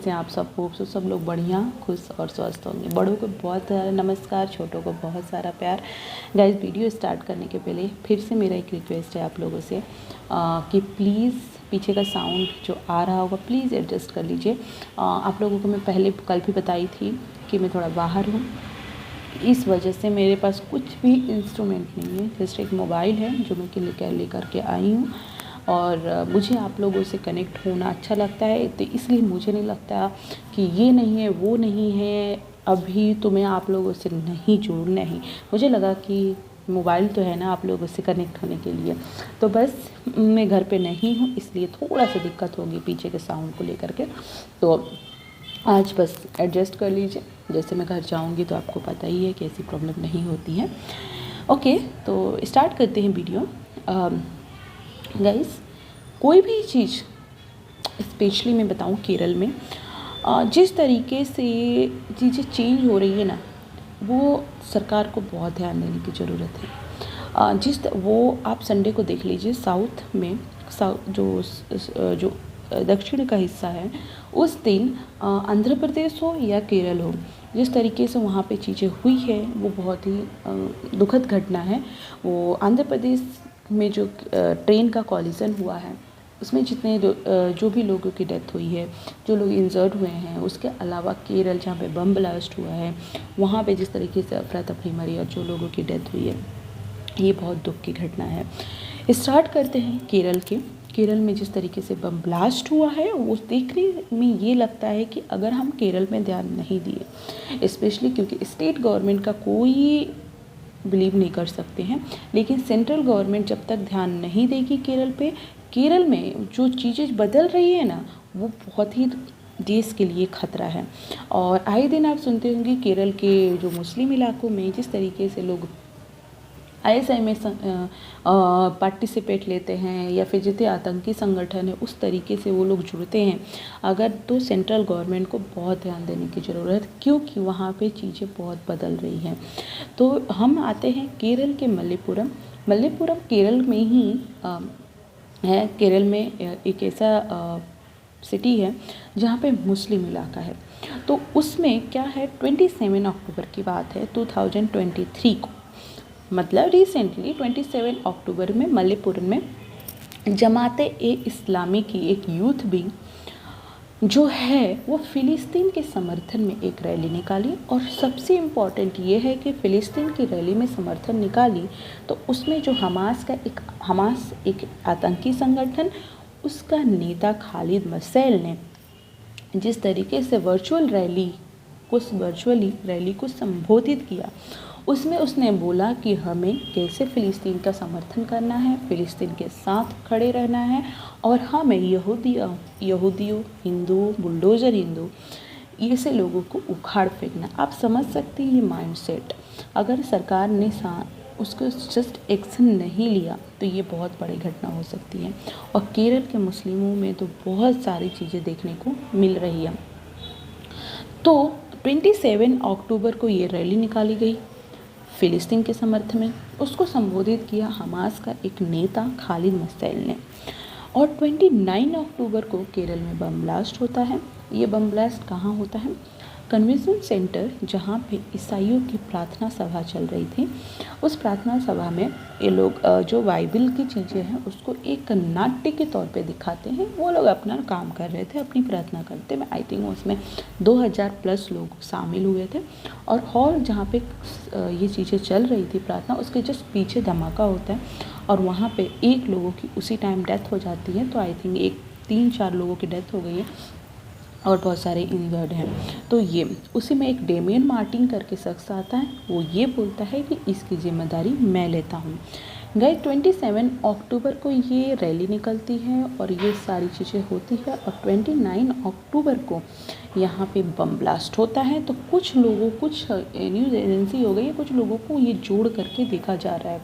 कैसे हैं आप सब? होप सो सब लोग बढ़िया, खुश और स्वस्थ होंगे। बड़ों को बहुत सारा नमस्कार, छोटों को बहुत सारा प्यार। गाइस, वीडियो स्टार्ट करने के पहले फिर से मेरा एक रिक्वेस्ट है आप लोगों से कि प्लीज़ पीछे का साउंड जो आ रहा होगा प्लीज़ एडजस्ट कर लीजिए। आप लोगों को मैं पहले कल भी बताई थी कि मैं थोड़ा बाहर हूँ, इस वजह से मेरे पास कुछ भी इंस्ट्रूमेंट नहीं है, जस्ट एक मोबाइल है जो मैं लेकर के आई हूँ। और मुझे आप लोगों से कनेक्ट होना अच्छा लगता है, तो इसलिए मुझे नहीं लगता कि ये नहीं है वो नहीं है, अभी तो मैं आप लोगों से नहीं जुड़ना ही। मुझे लगा कि मोबाइल तो है ना आप लोगों से कनेक्ट होने के लिए, तो बस मैं घर पे नहीं हूँ इसलिए थोड़ा सा दिक्कत होगी पीछे के साउंड को लेकर के। तो आज बस एडजस्ट कर लीजिए, जैसे मैं घर जाऊँगी तो आपको पता ही है कि ऐसी प्रॉब्लम नहीं होती है। ओके, तो स्टार्ट करते हैं वीडियो। गाइस, कोई भी चीज़, स्पेशली मैं बताऊं केरल में जिस तरीके से चीज़ें चेंज हो रही है ना, वो सरकार को बहुत ध्यान देने की ज़रूरत है। वो आप संडे को देख लीजिए, साउथ में जो दक्षिण का हिस्सा है, उस दिन आंध्र प्रदेश हो या केरल हो, जिस तरीके से वहाँ पे चीज़ें हुई है वो बहुत ही दुखद घटना है। वो आंध्र प्रदेश में जो ट्रेन का कॉलिजन हुआ है, उसमें जितने जो भी लोगों की डेथ हुई है, जो लोग इंजर्ड हुए हैं, उसके अलावा केरल जहाँ पे बम ब्लास्ट हुआ है, वहाँ पे जिस तरीके से अफरा तफरी मरी और जो लोगों की डेथ हुई है, ये बहुत दुख की घटना है। स्टार्ट करते हैं केरल में जिस तरीके से बम ब्लास्ट हुआ है, उस देखने में ये लगता है कि अगर हम केरल में ध्यान नहीं दिए, स्पेशली क्योंकि स्टेट गवर्नमेंट का कोई बिलीव नहीं कर सकते हैं, लेकिन सेंट्रल गवर्नमेंट जब तक ध्यान नहीं देगी केरल में जो चीज़ें बदल रही है ना, वो बहुत ही देश के लिए खतरा है। और आए दिन आप सुनते होंगे केरल के जो मुस्लिम इलाकों में जिस तरीके से लोग ISI में पार्टिसिपेट लेते हैं, या फिर जितने आतंकी संगठन है उस तरीके से वो लोग जुड़ते हैं, अगर तो सेंट्रल गवर्नमेंट को बहुत ध्यान देने की ज़रूरत है, क्योंकि वहाँ पे चीज़ें बहुत बदल रही हैं। तो हम आते हैं केरल के मल्लेपुरम केरल में ही है। केरल में एक ऐसा सिटी है जहाँ पे मुस्लिम इलाका है। तो उसमें क्या है, 27 अक्टूबर की बात है 2023 को, मतलब रिसेंटली 27 अक्टूबर में मल्लेपुरम में जमात-ए-इस्लामी की एक यूथ विंग जो है वो फ़िलिस्तीन के समर्थन में एक रैली निकाली। और सबसे इम्पॉर्टेंट ये है कि फ़िलिस्तीन की रैली में समर्थन निकाली तो उसमें जो हमास एक आतंकी संगठन, उसका नेता खालिद मसैल ने जिस तरीके से वर्चुअली रैली को संबोधित किया, उसमें उसने बोला कि हमें कैसे फ़िलिस्तीन का समर्थन करना है, फ़िलिस्तीन के साथ खड़े रहना है, और हमें यहूदियों, हिंदू, बुलडोज़र हिंदू, ऐसे लोगों को उखाड़ फेंकना। आप समझ सकते हैं ये माइंडसेट। अगर सरकार ने उसको जस्ट एक्शन नहीं लिया तो ये बहुत बड़ी घटना हो सकती है। और केरल के मुस्लिमों में तो बहुत सारी चीज़ें देखने को मिल रही है। तो 27 अक्टूबर को ये रैली निकाली गई फ़िलिस्तीन के समर्थन में, उसको संबोधित किया हमास का एक नेता खालिद मसैल ने। और 29 अक्टूबर को केरल में बम ब्लास्ट होता है। ये बम ब्लास्ट कहाँ होता है? कन्वेंशन सेंटर, जहाँ पे ईसाइयों की प्रार्थना सभा चल रही थी, उस प्रार्थना सभा में ये लोग जो बाइबल की चीज़ें हैं उसको एक नाट्य के तौर पे दिखाते हैं। वो लोग अपना काम कर रहे थे, अपनी प्रार्थना करते में, आई थिंक उसमें 2000 प्लस लोग शामिल हुए थे। और हॉल जहाँ पे ये चीज़ें चल रही थी प्रार्थना, उसके जस्ट पीछे धमाका होता है और वहाँ पे एक लोगों की उसी टाइम डेथ हो जाती है। तो आई थिंक 3-4 लोगों की डेथ हो गई है और बहुत सारे इंजर्ड हैं। तो ये उसी में एक डेमियन मार्टिन करके शख्स आता है, वो ये बोलता है कि इसकी जिम्मेदारी मैं लेता हूँ। गाइस, 27 अक्टूबर को ये रैली निकलती है और ये सारी चीज़ें होती है। और 29 अक्टूबर को यहाँ पे बम ब्लास्ट होता है। तो कुछ न्यूज़ एजेंसी हो गई, कुछ लोगों को ये जोड़ करके देखा जा रहा है।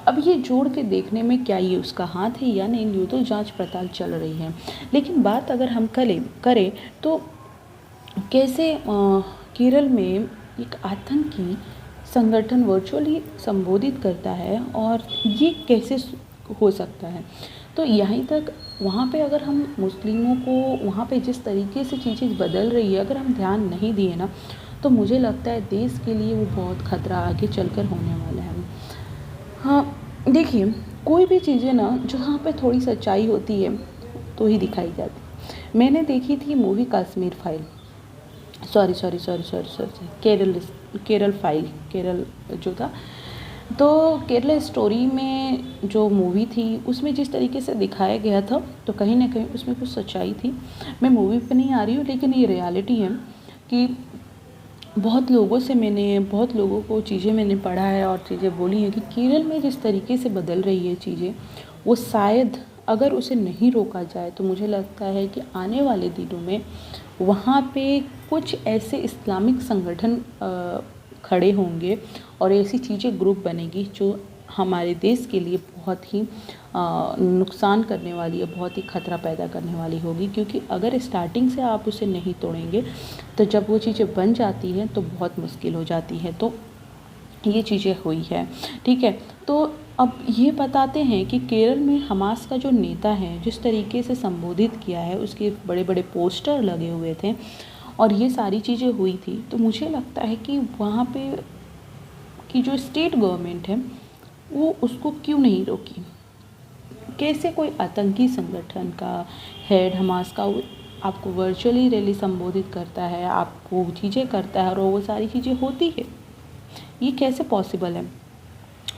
अब ये जोड़ के देखने में क्या ये उसका हाथ है या नहीं, ये तो जांच पड़ताल चल रही है। लेकिन बात अगर हम करें तो कैसे केरल में एक आतंकी संगठन वर्चुअली संबोधित करता है और ये कैसे हो सकता है? तो यहीं तक वहाँ पे अगर हम मुस्लिमों को वहाँ पे जिस तरीके से चीज़ें बदल रही है, अगर हम ध्यान नहीं दिए ना, तो मुझे लगता है देश के लिए वो बहुत खतरा आगे चलकर होने वाला है। हाँ, देखिए कोई भी चीज़ें ना जहाँ पे थोड़ी सच्चाई होती है तो ही दिखाई जाती। मैंने देखी थी movie Kashmir file, sorry Kerala file, Kerala जो था, तो केरला स्टोरी में जो मूवी थी उसमें जिस तरीके से दिखाया गया था तो कहीं ना कहीं उसमें कुछ सच्चाई थी। मैं मूवी पे नहीं आ रही हूँ, लेकिन ये रियलिटी है कि बहुत लोगों को चीज़ें मैंने पढ़ा है और चीज़ें बोली हैं कि केरल में जिस तरीके से बदल रही है चीज़ें, वो शायद अगर उसे नहीं रोका जाए तो मुझे लगता है कि आने वाले दिनों में वहाँ पे कुछ ऐसे इस्लामिक संगठन खड़े होंगे और ऐसी चीज़ें ग्रुप बनेगी जो हमारे देश के लिए बहुत ही नुकसान करने वाली है, बहुत ही खतरा पैदा करने वाली होगी। क्योंकि अगर स्टार्टिंग से आप उसे नहीं तोड़ेंगे तो जब वो चीज़ें बन जाती हैं तो बहुत मुश्किल हो जाती है। तो ये चीज़ें हुई है, ठीक है। तो अब ये बताते हैं कि केरल में हमास का जो नेता है जिस तरीके से संबोधित किया है, उसके बड़े बड़े पोस्टर लगे हुए थे और ये सारी चीज़ें हुई थी। तो मुझे लगता है कि वहाँ पे की जो स्टेट गवर्नमेंट है वो उसको क्यों नहीं रोकी। कैसे कोई आतंकी संगठन का हेड हमास का आपको वर्चुअली रैली संबोधित करता है, आपको चीज़ें करता है और वो सारी चीज़ें होती है, ये कैसे पॉसिबल है।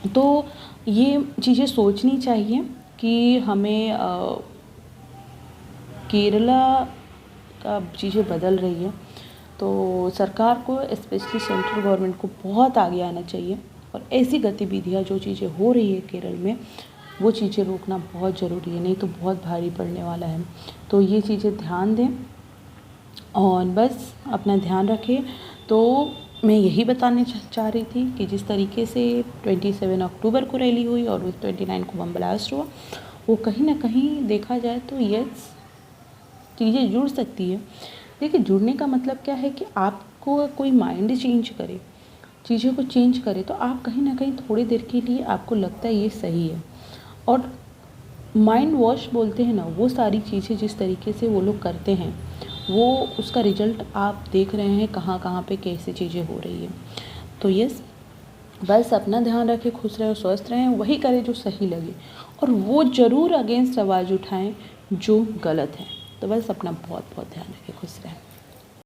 तो ये चीज़ें सोचनी चाहिए कि हमें केरला का चीज़ें बदल रही है तो सरकार को, स्पेशली सेंट्रल गवर्नमेंट को बहुत आगे आना चाहिए और ऐसी गतिविधियाँ जो चीज़ें हो रही है केरल में वो चीज़ें रोकना बहुत ज़रूरी है, नहीं तो बहुत भारी पड़ने वाला है। तो ये चीज़ें ध्यान दें और बस अपना ध्यान रखें। तो मैं यही बताने चाह रही थी कि जिस तरीके से 27 अक्टूबर को रैली हुई और 29 को बम ब्लास्ट हुआ, वो कहीं ना कहीं देखा जाए तो यस चीज़ें जुड़ सकती है। देखिए जुड़ने का मतलब क्या है कि आपको कोई माइंड चेंज करे, चीज़ों को चेंज करे, तो आप कहीं ना कहीं थोड़ी देर के लिए आपको लगता है ये सही है। और माइंड वॉश बोलते हैं ना, वो सारी चीज़ें जिस तरीके से वो लोग करते हैं वो उसका रिजल्ट आप देख रहे हैं कहाँ कहाँ पे कैसी चीज़ें हो रही है। तो यस, बस अपना ध्यान रखें, खुश रहें, स्वस्थ रहें, वही करें जो सही लगे और वो ज़रूर अगेंस्ट आवाज़ उठाएं जो गलत है। तो बस अपना बहुत बहुत ध्यान रखें, खुश रहें।